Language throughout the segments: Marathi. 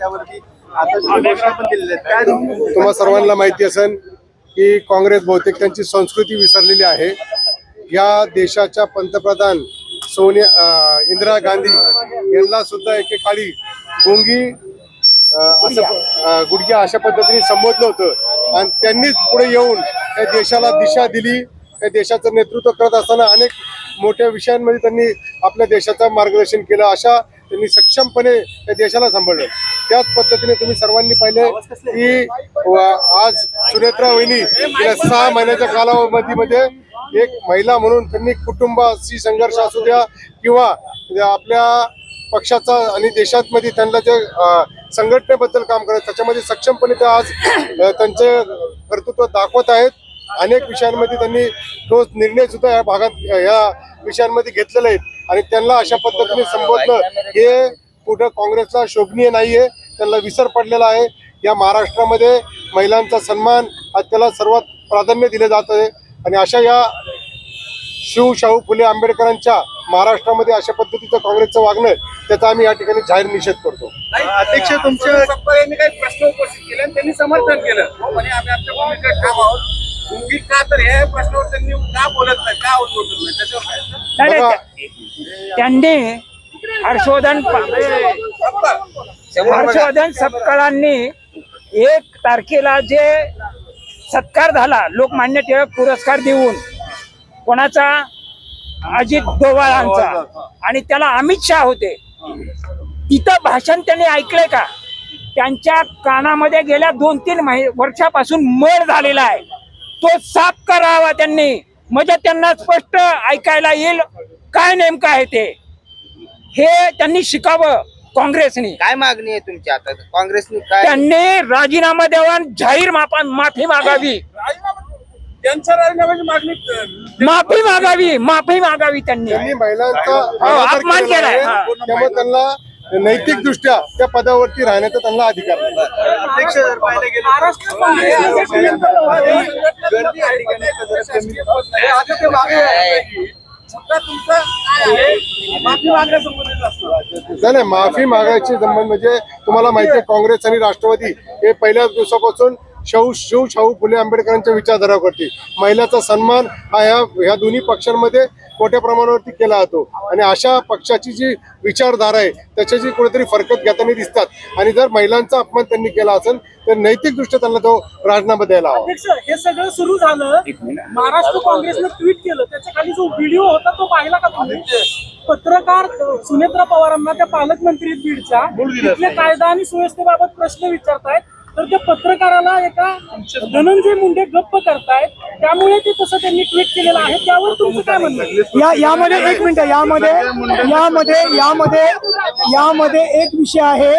त्यावरती आता घोषणा पण दिलेल्या आहेत. काय तुम्हा सर्वांना माहिती असेल की काँग्रेस बहुतेक त्यांची संस्कृती विसरलेली आहे. या देशाच्या पंतप्रधान इंदिरा गांधी यांना सुद्धा एकेकाळी गुंगी गुडघ्या अशा पद्धतीने संबोधलं होतं आणि त्यांनीच पुढे येऊन या देशाला दिशा दिली. या देशाचं नेतृत्व करत असताना अनेक मोठ्या विषयांमध्ये त्यांनी आपल्या देशाचं मार्गदर्शन केलं. अशा त्यांनी सक्षमपणे या देशाला सांभाळलं. त्याच पद्धतीने तुम्ही सर्वांनी पाहिले की आज सुनेत्रा वहिनी गेल्या 6 महिन्याच्या कालावधीमध्ये एक महिला म्हणून त्यांनी कुटुंबाशी संघर्ष असू द्या किंवा आपल्या पक्षाचा आणि देशामध्ये त्यांना जे संघटनेबद्दल काम करायचं त्याच्यामध्ये सक्षमपणे ते आज त्यांचे कर्तृत्व दाखवत आहेत. अनेक विषयांमध्ये त्यांनी ठोस निर्णय सुद्धा या भागात या विषयांमध्ये घेतलेले आहेत आणि त्यांना अशा पद्धतीने संबोधलं हे कुठं काँग्रेसला शोभनीय नाहीये. त्यांना विसर पडलेला आहे. या महाराष्ट्रामध्ये महिलांचा सन्मान आज त्याला सर्वात प्राधान्य दिले जात आहे आणि अशा या शाहू फुले आंबेडकरांच्या महाराष्ट्रामध्ये अशा पद्धतीचं काँग्रेसचं वागणं त्याचा आम्ही या ठिकाणी जाहीर निषेध करतो. अध्यक्ष तुमच्या यांनी काही प्रश्न उपस्थित केले आणि त्यांनी समर्थन केलं म्हणे आम्ही आमच्या भूमिकेत ठाम आहोत. मुंगी का तर हे प्रश्नावर त्यांनी का बोलत नाही, का बोलत नाही त्याच्यावर त्यांनी हर्षवर्धन सपकाळांनी 1 तारखेला जे सत्कार झाला लोकमान्य टिळक पुरस्कार देऊन कोणाचा अजित डोवाळांचा आणि त्याला अमित शाह होते. तिथं भाषण त्यांनी ऐकलंय का? त्यांच्या कानामध्ये गेल्या 2-3 वर्षापासून मळ झालेला आहे. तो साफ करावा त्यांनी, म्हणजे त्यांना स्पष्ट ऐकायला येईल काय नेमकं आहे ते. हे त्यांनी शिकावं. काँग्रेसने काय मागणी आहे तुमची आता? काँग्रेसने काय? त्यांनी राजीनामा द्यावा, जाहीर माफी मागावी. त्यांच्या राजीनाम्याची मागणी माफी मागावी त्यांनी महिलांचा अपमान केलाय. त्यामुळे त्यांना नैतिक दृष्ट्या त्या पदावरती राहण्याचा त्यांना अधिकार नाही. अध्यक्ष जर पाहिलं नाही माफी मागायची संबंध म्हणजे तुम्हाला माहिती आहे काँग्रेस आणि राष्ट्रवादी हे पहिल्याच दिवसापासून शाहू फुले आंबेडकरांच्या विचारधारावरती महिलाचा सन्मान हा ह्या दोन्ही पक्षांमध्ये मोठ्या प्रमाणावरती केला जातो आणि अशा पक्षाची जी विचारधारा आहे त्याच्याशी कुठेतरी फरकत घेताना दिसतात आणि जर महिलांचा अपमान त्यांनी केला असेल तर नैतिक दृष्ट्या त्यांना तो राजीनामा द्यायला हवा. अध्यक्ष हे सगळं सुरू झालं महाराष्ट्र काँग्रेसनं ट्विट केलं, त्याच्या खाली जो व्हिडिओ होता तो पाहिला का तुम्ही? पत्रकार सुनेत्रा पवारांना त्या पालकमंत्री बीडच्या तिथल्या कायदा आणि सुव्यवस्थेबाबत प्रश्न विचारतायत तर त्या पत्रकाराला एका धनंजय मुंडे गप्प करतायत. त्यामुळे ते तसं त्यांनी ट्विट केलेलं आहे. त्यावर तुमचं काय म्हणणं? यामध्ये एक मिनिट यामध्ये एक विषय आहे.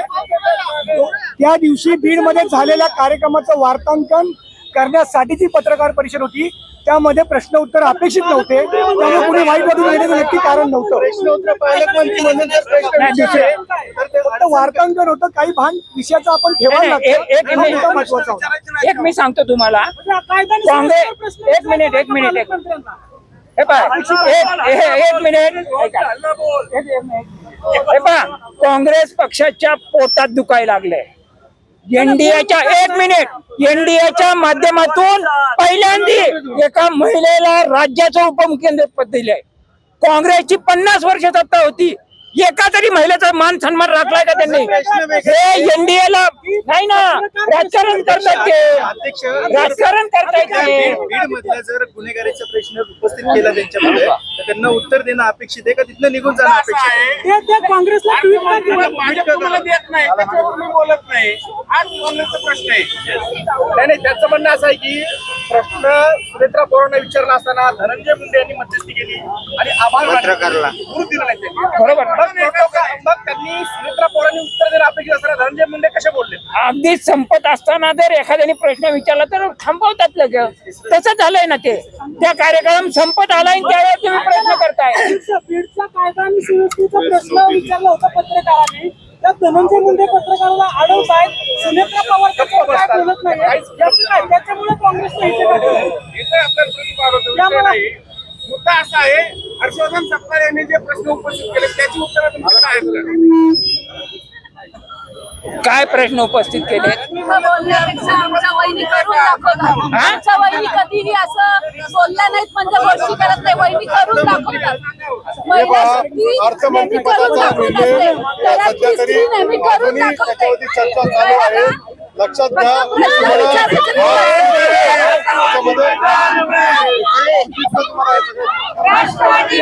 त्या दिवशी बीडमध्ये झालेल्या कार्यक्रमाचं वार्तांकन करण्यासाठीची पत्रकार परिषद होती. त्यामध्ये प्रश्न उत्तर अपेक्षित नव्हते. त्यामुळे कुणी वाईट वाटून घेण्याचं नक्की कारण नव्हतं. फक्त वार्तांकन होतं. काही भान विषयाचं आपण ठेवायला महत्वाचं. एक मी सांगतो तुम्हाला काँग्रेस एक मिनिट हे पहा काँग्रेस पक्षाच्या पोटात दुखायला लागले. एनडीएच्या माध्यमातून पहिल्यांदा एका महिलेला राज्याचं उपमुख्यमंत्री पद दिलंय. काँग्रेसची 50 वर्ष सत्ता होती. एका तरी महिलेचा मान सन्मान राखलाय का त्यांनी? हे एनडीएला नाही ना, राजकारण करतात ते, राजकारण करतायत ते. बीड मधला जर गुन्हेगारीचा प्रश्न उपस्थित केला त्यांच्यामध्ये तर त्यांना उत्तर देणं अपेक्षित आहे का तिथनं निघून जाणं अपेक्षित आहे? काँग्रेसला ट्विट देत नाही त्याच्यावर मी बोलत नाही. हा काँग्रेसचा प्रश्न आहे. नाही त्याचं म्हणणं असं आहे की प्रश्न सुनेत्रा पवारांना विचारला असताना धनंजय मुंडे यांनी मध्यस्थी केली आणि आभार पत्रकाराला उत्तर दिलं नाही त्यांनी. बरोबर. मग त्यांनी सुनेत्रा पवारांनी उत्तर देणं अपेक्षित असताना धनंजय मुंडे कसे बोलले? अगदी संपत असताना जर एखाद्याने प्रश्न विचारला तर थांबवतात लगेच. तसं झालंय ना ते. त्या कार्यक्रम संपत आलाय त्यावेळेस तुम्ही प्रश्न करताय. बीडचा कायदा आणि सुव्यवस्थेचा प्रश्न विचारला होता पत्रकारांनी. त्या धनंजय मुंडे पत्रकाराला अडवतायत. सुनेत्रा पवार काय बोलत नाही. त्याच्यामुळे काँग्रेसने मुद्दा असा आहे हर्षवर्धन सपकाळ यांनी जे प्रश्न उपस्थित केले त्याची उत्तरं तुमच्याकडे आहेत का? काय प्रश्न उपस्थित केले? बोलण्यापेक्षा आमच्या वहिनी करून दाखवतात. आमच्या वहिनी कधीही असं बोलल्या नाहीत म्हणजे गोष्टी करत नाही. वहिनी करून दाखवतात. महिला शक्ती नेहमी करून दाखवत असते. घरातली स्त्री नेहमी करून दाखवते. त्याच्यावरती चर्चा चालू आहे. लक्षात घ्या राष्ट्रवादी